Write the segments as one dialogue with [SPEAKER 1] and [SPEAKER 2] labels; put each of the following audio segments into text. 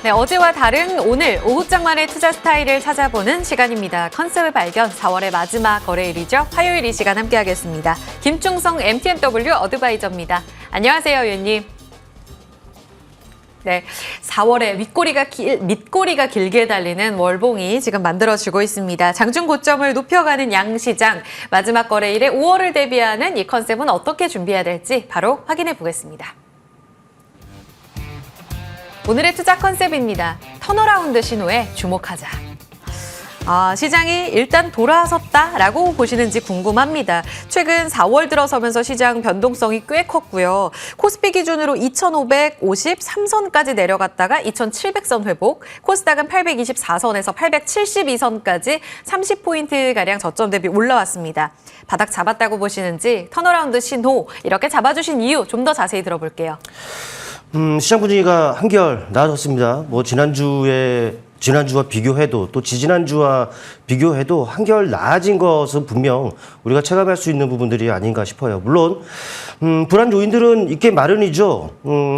[SPEAKER 1] 네, 어제와 다른 오늘 오후장만의 투자 스타일을 찾아보는 시간입니다. 컨셉을 발견 4월의 마지막 거래일이죠. 화요일 이 시간 함께하겠습니다. 김충성 MTMW 어드바이저입니다. 안녕하세요, 위원님. 네, 4월에 밑꼬리가 길게 달리는 월봉이 지금 만들어지고 있습니다. 장중 고점을 높여가는 양시장. 마지막 거래일에 5월을 대비하는 이 컨셉은 어떻게 준비해야 될지 바로 확인해 보겠습니다. 오늘의 투자 컨셉입니다. 턴어라운드 신호에 주목하자. 시장이 일단 돌아섰다라고 보시는지 궁금합니다. 최근 4월 들어서면서 시장 변동성이 꽤 컸고요. 코스피 기준으로 2,553선까지 내려갔다가 2,700선 회복, 코스닥은 824선에서 872선까지 30포인트가량 저점 대비 올라왔습니다. 바닥 잡았다고 보시는지 턴어라운드 신호 이렇게 잡아주신 이유 좀 더 자세히 들어볼게요.
[SPEAKER 2] 시장 분위기가 한결 나아졌습니다. 지난주와 비교해도 또 지지난주와 비교해도 한결 나아진 것은 분명 우리가 체감할 수 있는 부분들이 아닌가 싶어요. 물론 불안 요인들은 있게 마련이죠.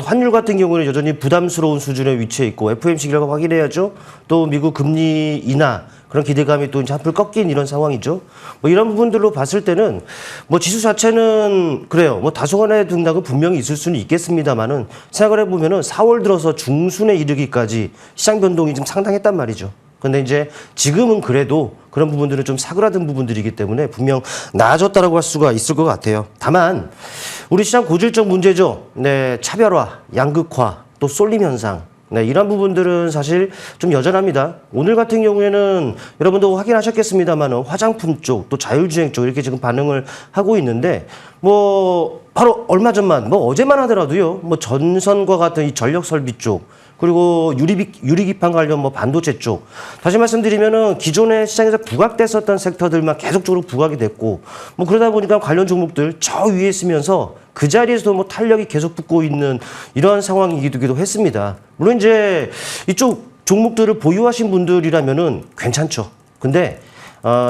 [SPEAKER 2] 환율 같은 경우는 여전히 부담스러운 수준에 위치해 있고 FOMC 결과 확인해야죠. 또 미국 금리 인하 그런 기대감이 또 이제 한풀 꺾인 이런 상황이죠. 이런 부분들로 봤을 때는 지수 자체는 그래요. 다소간의 등락은 분명히 있을 수는 있겠습니다만은 생각을 해보면은 4월 들어서 중순에 이르기까지 시장 변동이 좀 상당했단 말이죠. 근데 이제 지금은 그래도 그런 부분들은 좀 사그라든 부분들이기 때문에 분명 나아졌다라고 할 수가 있을 것 같아요. 다만 우리 시장 고질적 문제죠. 네, 차별화, 양극화, 또 쏠림 현상. 네, 이런 부분들은 사실 좀 여전합니다. 오늘 같은 경우에는 여러분도 확인하셨겠습니다만 화장품 쪽, 또 자율주행 쪽 이렇게 지금 반응을 하고 있는데 바로 얼마 전만, 어제만 하더라도요. 전선과 같은 이 전력 설비 쪽, 그리고 유리기판 관련 반도체 쪽. 다시 말씀드리면은 기존의 시장에서 부각됐었던 섹터들만 계속적으로 부각이 됐고, 그러다 보니까 관련 종목들 저 위에 있으면서 그 자리에서도 탄력이 계속 붙고 있는 이러한 상황이기도 했습니다. 물론 이제 이쪽 종목들을 보유하신 분들이라면은 괜찮죠. 근데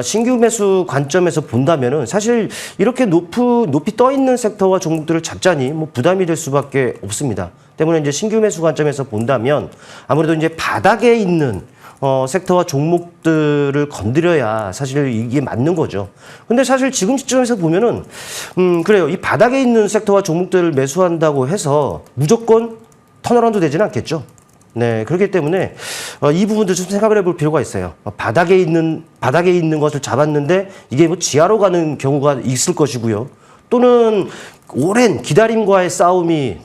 [SPEAKER 2] 신규 매수 관점에서 본다면은 사실 이렇게 높이 떠 있는 섹터와 종목들을 잡자니 부담이 될 수밖에 없습니다. 때문에 이제 신규 매수 관점에서 본다면 아무래도 이제 바닥에 있는 섹터와 종목들을 건드려야 사실 이게 맞는 거죠. 근데 사실 지금 시점에서 보면은 그래요. 이 바닥에 있는 섹터와 종목들을 매수한다고 해서 무조건 턴어라운드 되지는 않겠죠. 네, 그렇기 때문에 이 부분도 좀 생각을 해볼 필요가 있어요. 바닥에 있는 것을 잡았는데 이게 지하로 가는 경우가 있을 것이고요. 또는 오랜 기다림과의 싸움이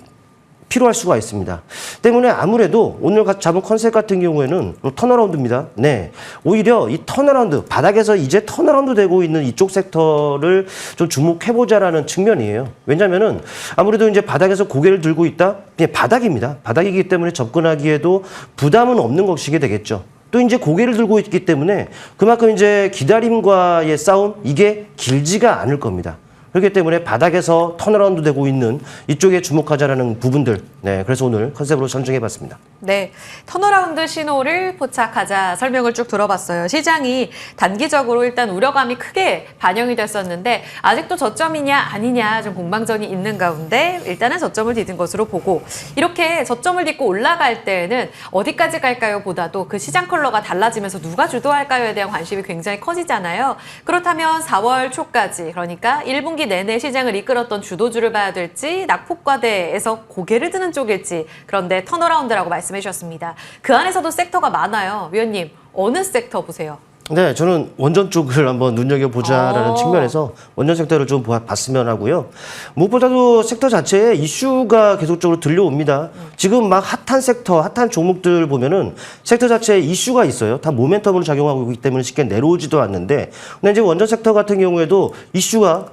[SPEAKER 2] 필요할 수가 있습니다. 때문에 아무래도 오늘 잡은 컨셉 같은 경우에는 턴어라운드입니다. 네, 오히려 이 턴어라운드, 바닥에서 이제 턴어라운드 되고 있는 이쪽 섹터를 좀 주목해보자라는 측면이에요. 왜냐면은 아무래도 이제 바닥에서 고개를 들고 있다? 그냥 바닥입니다. 바닥이기 때문에 접근하기에도 부담은 없는 것이게 되겠죠. 또 이제 고개를 들고 있기 때문에 그만큼 이제 기다림과의 싸움, 이게 길지가 않을 겁니다. 그렇기 때문에 바닥에서 턴어라운드 되고 있는 이쪽에 주목하자라는 부분들. 네, 그래서 오늘 컨셉으로 선정해봤습니다.
[SPEAKER 1] 네, 턴어라운드 신호를 포착하자 설명을 쭉 들어봤어요. 시장이 단기적으로 일단 우려감이 크게 반영이 됐었는데 아직도 저점이냐 아니냐 좀 공방전이 있는 가운데 일단은 저점을 디딘 것으로 보고 이렇게 저점을 딛고 올라갈 때는 어디까지 갈까요? 보다도 그 시장 컬러가 달라지면서 누가 주도할까요에 대한 관심이 굉장히 커지잖아요. 그렇다면 4월 초까지 그러니까 1분기 내내 시장을 이끌었던 주도주를 봐야 될지 낙폭과대에서 고개를 드는 쪽일지 그런데 턴어라운드라고 말씀해 주셨습니다. 그 안에서도 섹터가 많아요. 위원님, 어느 섹터 보세요?
[SPEAKER 2] 네, 저는 원전 쪽을 한번 눈여겨보자라는 측면에서 원전 섹터를 좀 봤으면 하고요. 무엇보다도 섹터 자체에 이슈가 계속적으로 들려옵니다. 지금 막 핫한 섹터, 핫한 종목들 보면은 섹터 자체에 이슈가 있어요. 다 모멘텀으로 작용하고 있기 때문에 쉽게 내려오지도 않는데, 근데 이제 원전 섹터 같은 경우에도 이슈가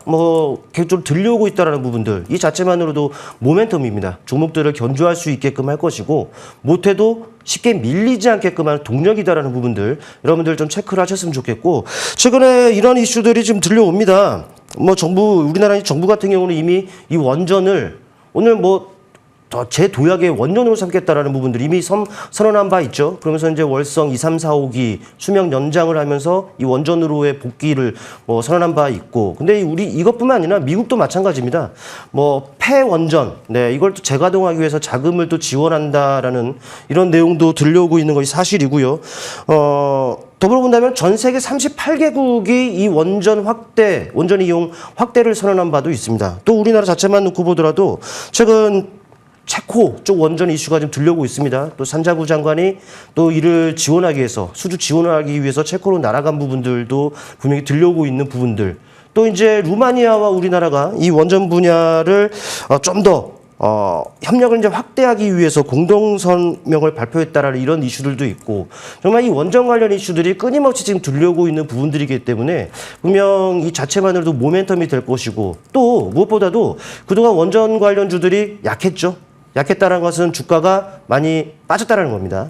[SPEAKER 2] 계속 좀 들려오고 있다라는 부분들, 이 자체만으로도 모멘텀입니다. 종목들을 견주할 수 있게끔 할 것이고, 못해도 쉽게 밀리지 않게끔 하는 동력이다라는 부분들 여러분들 좀 체크를 하셨으면 좋겠고, 최근에 이런 이슈들이 지금 들려옵니다. 우리나라 정부 같은 경우는 이미 이 원전을 오늘 재도약의 원전으로 삼겠다라는 부분들이 이미 선언한 바 있죠. 그러면서 이제 월성 2, 3, 4, 5기 수명 연장을 하면서 이 원전으로의 복귀를 선언한 바 있고, 근데 우리 이것뿐만 아니라 미국도 마찬가지입니다. 폐원전, 이걸 또 재가동하기 위해서 자금을 또 지원한다라는 이런 내용도 들려오고 있는 것이 사실이고요. 더불어 본다면 전 세계 38개국이 이 원전 이용 확대를 선언한 바도 있습니다. 또 우리나라 자체만 놓고 보더라도 최근 체코 쪽 원전 이슈가 좀 들려오고 있습니다. 또 산자부 장관이 또 이를 지원하기 위해서, 수주 지원을 하기 위해서 체코로 날아간 부분들도 분명히 들려오고 있는 부분들. 또 이제 루마니아와 우리나라가 이 원전 분야를 좀 더 협력을 이제 확대하기 위해서 공동성명을 발표했다라는 이런 이슈들도 있고, 정말 이 원전 관련 이슈들이 끊임없이 지금 들려오고 있는 부분들이기 때문에 분명 이 자체만으로도 모멘텀이 될 것이고, 또 무엇보다도 그동안 원전 관련주들이 약했다는 것은 주가가 많이 빠졌다는 겁니다.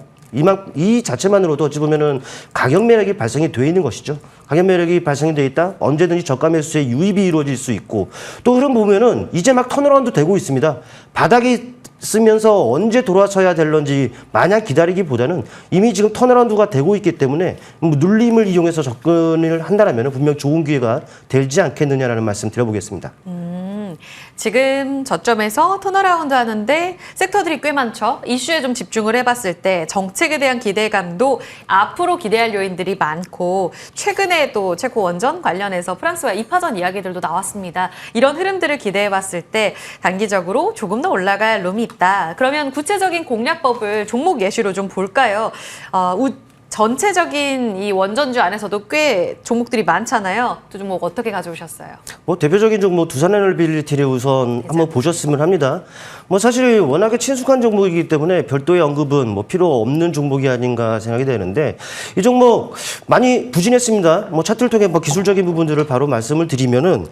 [SPEAKER 2] 이 자체만으로도 어찌 보면은 가격 매력이 발생이 되어 있는 것이죠. 가격 매력이 발생이 되어 있다. 언제든지 저가 매수의 유입이 이루어질 수 있고, 또 흐름 보면은 이제 막 턴어라운드 되고 있습니다. 바닥이 쓰면서 언제 돌아서야 될런지 마냥 기다리기보다는 이미 지금 턴어라운드가 되고 있기 때문에 눌림을 이용해서 접근을 한다면 분명 좋은 기회가 되지 않겠느냐라는 말씀 드려보겠습니다.
[SPEAKER 1] 지금 저점에서 턴어라운드 하는데 섹터들이 꽤 많죠. 이슈에 좀 집중을 해봤을 때 정책에 대한 기대감도 앞으로 기대할 요인들이 많고, 최근에 또 체코 원전 관련해서 프랑스와 2파전 이야기들도 나왔습니다. 이런 흐름들을 기대해봤을 때 단기적으로 조금 더 올라갈 룸이 있다. 그러면 구체적인 공략법을 종목 예시로 좀 볼까요? 전체적인 이 원전주 안에서도 꽤 종목들이 많잖아요. 두 종목 어떻게 가져오셨어요?
[SPEAKER 2] 대표적인 종목 두산에너빌리티를 우선 한번 보셨으면 합니다. 사실 워낙에 친숙한 종목이기 때문에 별도의 언급은 필요 없는 종목이 아닌가 생각이 되는데, 이 종목 많이 부진했습니다. 차트를 통해 기술적인 부분들을 바로 말씀을 드리면은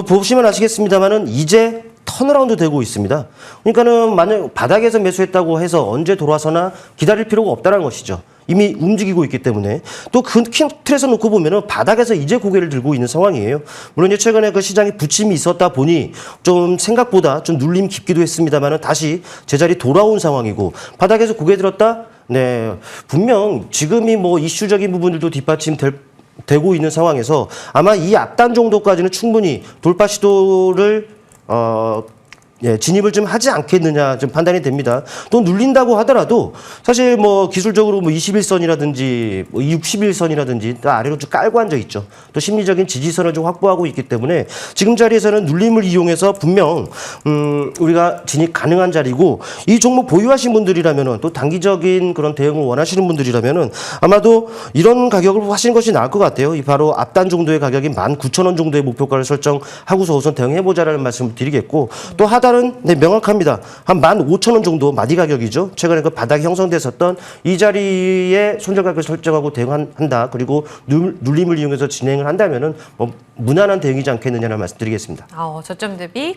[SPEAKER 2] 보시면 아시겠습니다만은 이제 턴어라운드 되고 있습니다. 그러니까는 만약 바닥에서 매수했다고 해서 언제 돌아서나 기다릴 필요가 없다는 것이죠. 이미 움직이고 있기 때문에. 또 큰 틀에서 놓고 보면은 바닥에서 이제 고개를 들고 있는 상황이에요. 물론 이제 최근에 그 시장에 부침이 있었다 보니 좀 생각보다 좀 눌림 깊기도 했습니다만은 다시 제자리 돌아온 상황이고, 바닥에서 고개 들었다? 분명 지금이 이슈적인 부분들도 뒷받침되고 있는 상황에서 아마 이 앞단 정도까지는 충분히 돌파 시도를 진입을 좀 하지 않겠느냐 좀 판단이 됩니다. 또 눌린다고 하더라도 사실 기술적으로 21선이라든지 61선이라든지 다 아래로 쭉 깔고 앉아 있죠. 또 심리적인 지지선을 좀 확보하고 있기 때문에 지금 자리에서는 눌림을 이용해서 분명 우리가 진입 가능한 자리고, 이 종목 보유하신 분들이라면은 또 단기적인 그런 대응을 원하시는 분들이라면은 아마도 이런 가격을 하시는 것이 나을 것 같아요. 이 바로 앞단 정도의 가격이 19,000원 정도의 목표가를 설정하고서 우선 대응해보자라는 말씀을 드리겠고, 또 하단은 명확합니다. 한 15,000원 정도 마디 가격이죠. 최근에 그 바닥이 형성됐었던 이 자리에 손절 가격을 설정하고 대응한다. 그리고 눌림을 이용해서 진행을 한다면은 무난한 대응이지 않겠느냐는 말씀드리겠습니다.
[SPEAKER 1] 저점 대비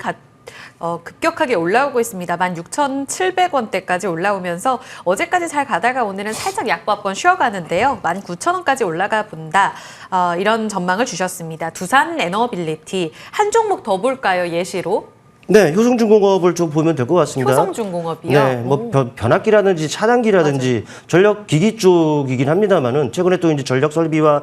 [SPEAKER 1] 급격하게 올라오고 있습니다. 16,700원대까지 올라오면서 어제까지 잘 가다가 오늘은 살짝 약보합권 쉬어가는데요. 19,000원까지 올라가 본다. 이런 전망을 주셨습니다. 두산에너빌리티 한 종목 더 볼까요? 예시로.
[SPEAKER 2] 효성중공업을 좀 보면 될 것 같습니다.
[SPEAKER 1] 효성중공업이요?
[SPEAKER 2] 변압기라든지 차단기라든지 전력 기기 쪽이긴 합니다만은 최근에 또 이제 전력 설비와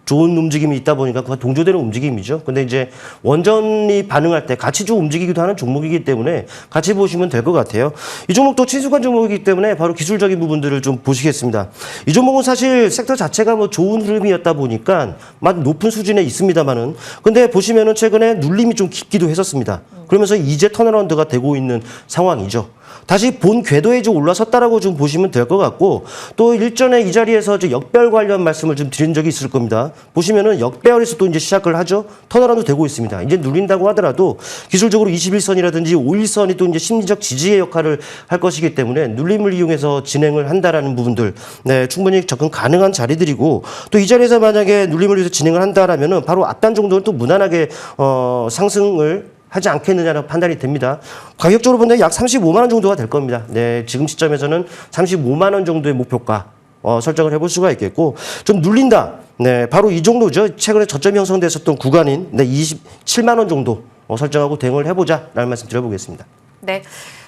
[SPEAKER 2] 좋은 움직임이 있다 보니까 그가 동조되는 움직임이죠. 근데 이제 원전이 반응할 때 같이 좀 움직이기도 하는 종목이기 때문에 같이 보시면 될 것 같아요. 이 종목도 친숙한 종목이기 때문에 바로 기술적인 부분들을 좀 보시겠습니다. 이 종목은 사실 섹터 자체가 좋은 흐름이었다 보니까 높은 수준에 있습니다만은, 근데 보시면은 최근에 눌림이 좀 깊기도 했었습니다. 그러면서 이제 턴어라운드가 되고 있는 상황이죠. 다시 본 궤도에 좀 올라섰다라고 좀 보시면 될 것 같고, 또 일전에 이 자리에서 역배열 관련 말씀을 좀 드린 적이 있을 겁니다. 보시면은 역배열에서 또 이제 시작을 하죠. 턴어라운드 되고 있습니다. 이제 눌린다고 하더라도 기술적으로 21선이라든지 51선이 또 이제 심리적 지지의 역할을 할 것이기 때문에 눌림을 이용해서 진행을 한다라는 부분들, 충분히 접근 가능한 자리들이고, 또 이 자리에서 만약에 눌림을 위해서 진행을 한다라면은 바로 앞단 정도는 또 무난하게 상승을 하지 않겠느냐는 판단이 됩니다. 가격적으로 본다면 약 35만 원 정도가 될 겁니다. 지금 시점에서는 35만 원 정도의 목표가 설정을 해볼 수가 있겠고, 좀 눌린다. 바로 이 정도죠. 최근에 저점이 형성됐었던 구간인 27만 원 정도 설정하고 대응을 해보자라는 말씀 드려보겠습니다.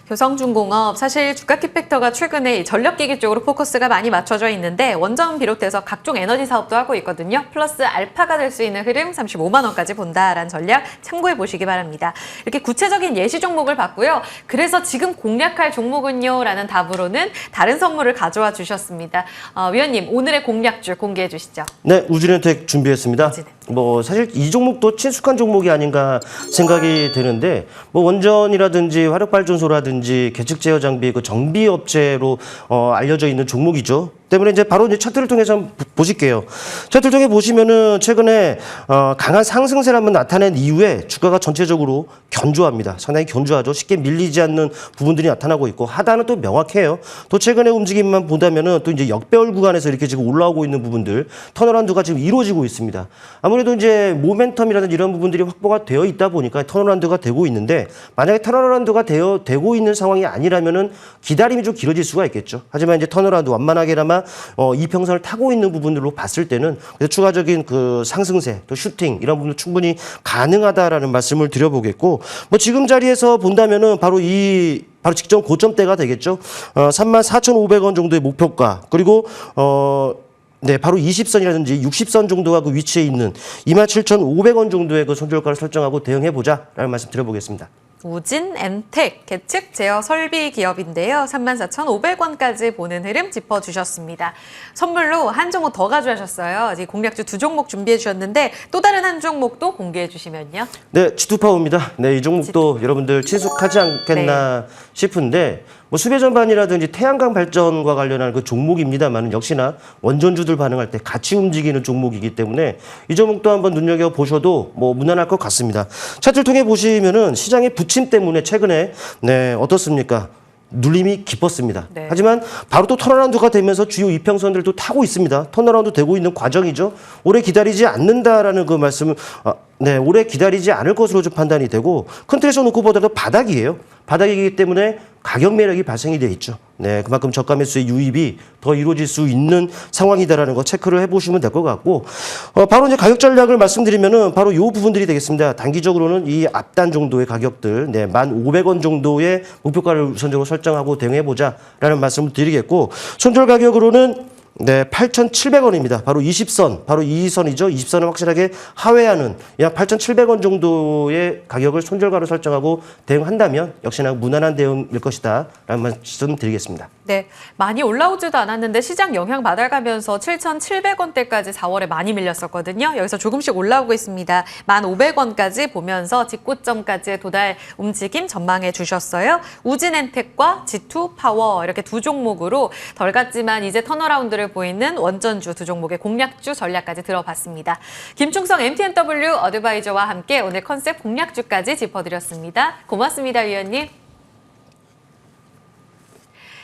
[SPEAKER 1] 교성중공업 사실 주가 키팩터가 최근에 전력기기 쪽으로 포커스가 많이 맞춰져 있는데 원전 비롯해서 각종 에너지 사업도 하고 있거든요. 플러스 알파가 될 수 있는 흐름 35만 원까지 본다라는 전략 참고해 보시기 바랍니다. 이렇게 구체적인 예시 종목을 봤고요. 그래서 지금 공략할 종목은요 라는 답으로는 다른 선물을 가져와 주셨습니다. 위원님 오늘의 공략주 공개해 주시죠.
[SPEAKER 2] 네, 우진현택 준비했습니다.
[SPEAKER 1] 우진현.
[SPEAKER 2] 뭐 사실 이 종목도 친숙한 종목이 아닌가 생각이 되는데 뭐 원전이라든지 화력발전소라든지 계측 제어 장비 그 정비 업체로 알려져 있는 종목이죠. 때문에 이제 바로 이제 차트를 통해서 한번 보실게요. 차트를 통해 보시면은 최근에 강한 상승세를 한번 나타낸 이후에 주가가 전체적으로 견조합니다. 상당히 견조하죠. 쉽게 밀리지 않는 부분들이 나타나고 있고 하단은 또 명확해요. 또 최근의 움직임만 보다면은 또 이제 역배열 구간에서 이렇게 지금 올라오고 있는 부분들 턴어라운드가 지금 이루어지고 있습니다. 아무래도 이제 모멘텀이라든지 이런 부분들이 확보가 되어 있다 보니까 턴어라운드가 되고 있는데 만약에 턴어라운드가 되고 있는 상황이 아니라면은 기다림이 좀 길어질 수가 있겠죠. 하지만 이제 턴어라운드 완만하게나마 이평선을 타고 있는 부분들로 봤을 때는 추가적인 그 상승세 또 슈팅 이런 부분도 충분히 가능하다라는 말씀을 드려보겠고 뭐 지금 자리에서 본다면은 바로 직전 고점대가 되겠죠. 34,500원 정도의 목표가 그리고 네, 바로 20선이라든지 60선 정도가 그 위치에 있는 27,500원 정도의 그 손절가를 설정하고 대응해보자라는 말씀 드려보겠습니다.
[SPEAKER 1] 우진엔텍 계측 제어 설비 기업인데요. 34,500원까지 보는 흐름 짚어주셨습니다. 선물로 한 종목 더 가져가셨어요. 이제 공략주 두 종목 준비해 주셨는데 또 다른 한 종목도 공개해 주시면요.
[SPEAKER 2] 네, G2파워입니다. 네, 이 종목도 여러분들 친숙하지 않겠나 싶은데 뭐 수배 전반이라든지 태양광 발전과 관련한 그 종목입니다만 역시나 원전주들 반응할 때 같이 움직이는 종목이기 때문에 이 종목도 한번 눈여겨 보셔도 뭐 무난할 것 같습니다. 차트를 통해 보시면은 시장의 부침 때문에 최근에 네, 어떻습니까? 눌림이 깊었습니다.
[SPEAKER 1] 네.
[SPEAKER 2] 하지만 바로 또 턴어라운드가 되면서 주요 이평선들도 타고 있습니다. 턴어라운드 되고 있는 과정이죠. 오래 기다리지 않는다라는 그 말씀을 네, 오래 기다리지 않을 것으로 좀 판단이 되고 큰 틀에서 놓고 보더라도 바닥이에요. 바닥이기 때문에 가격 매력이 발생이 돼 있죠. 네, 그만큼 저가 매수의 유입이 더 이루어질 수 있는 상황이다라는 거 체크를 해보시면 될 것 같고 바로 이제 가격 전략을 말씀드리면은 바로 요 부분들이 되겠습니다. 단기적으로는 이 앞단 정도의 가격들, 네, 1,500원 정도의 목표가를 우선적으로 설정하고 대응해보자라는 말씀을 드리겠고 손절 가격으로는 네, 8,700원입니다. 바로 20선, 바로 이 선이죠. 20선을 확실하게 하회하는 약 8,700원 정도의 가격을 손절가로 설정하고 대응한다면 역시나 무난한 대응일 것이다 라는 말씀 드리겠습니다.
[SPEAKER 1] 네, 많이 올라오지도 않았는데 시장 영향 받아가면서 7,700원대까지 4월에 많이 밀렸었거든요. 여기서 조금씩 올라오고 있습니다. 1,500원까지 보면서 직고점까지의 도달 움직임 전망해 주셨어요. 우진엔텍과 G2파워 이렇게 두 종목으로 덜 갔지만 이제 턴어라운드를 보이는 원전주 두 종목의 공략주 전략까지 들어봤습니다. 김충성 MTNW 어드바이저와 함께 오늘 컨셉 공략주까지 짚어드렸습니다. 고맙습니다, 위원님.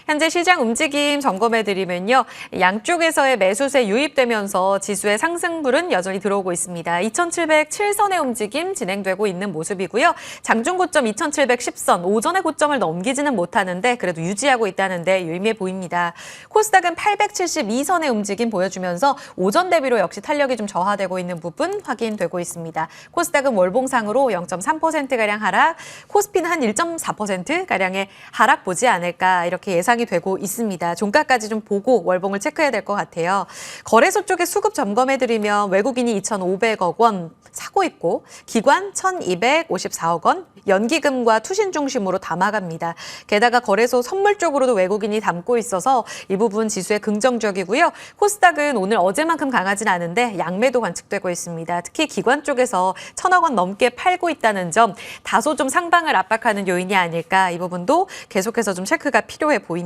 [SPEAKER 1] 현재 시장 움직임 점검해드리면요. 양쪽에서의 매수세 유입되면서 지수의 상승불은 여전히 들어오고 있습니다. 2,707선의 움직임 진행되고 있는 모습이고요. 장중 고점 2,710선, 오전의 고점을 넘기지는 못하는데 그래도 유지하고 있다는 데 유의미해 보입니다. 코스닥은 872선의 움직임 보여주면서 오전 대비로 역시 탄력이 좀 저하되고 있는 부분 확인되고 있습니다. 코스닥은 월봉상으로 0.3%가량 하락, 코스피는 한 1.4%가량의 하락 보지 않을까 이렇게 예상이 되고 있습니다. 종가까지 좀 보고 월봉을 체크해야 될 것 같아요. 거래소 쪽에 수급 점검해드리면 외국인이 2,500억 원 사고 있고 기관 1,254억 원, 연기금과 투신 중심으로 담아갑니다. 게다가 거래소 선물 쪽으로도 외국인이 담고 있어서 이 부분 지수에 긍정적이고요. 코스닥은 오늘 어제만큼 강하진 않은데 양매도 관측되고 있습니다. 특히 기관 쪽에서 1,000억 원 넘게 팔고 있다는 점 다소 좀 상방을 압박하는 요인이 아닐까 이 부분도 계속해서 좀 체크가 필요해 보입니다.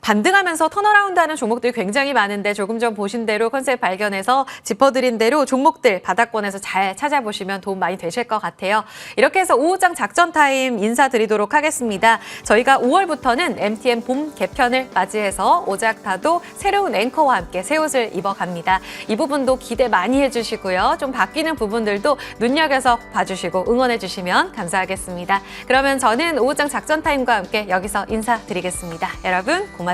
[SPEAKER 1] 반등하면서 턴어라운드하는 종목들이 굉장히 많은데 조금 전 보신 대로 컨셉 발견해서 짚어드린 대로 종목들 바닥권에서 잘 찾아보시면 도움 많이 되실 것 같아요. 이렇게 해서 오후장 작전 타임 인사드리도록 하겠습니다. 저희가 5월부터는 MTN 봄 개편을 맞이해서 오작타도 새로운 앵커와 함께 새 옷을 입어갑니다. 이 부분도 기대 많이 해주시고요. 좀 바뀌는 부분들도 눈여겨서 봐주시고 응원해주시면 감사하겠습니다. 그러면 저는 오후장 작전 타임과 함께 여기서 인사드리겠습니다. 여러분 고맙습니다.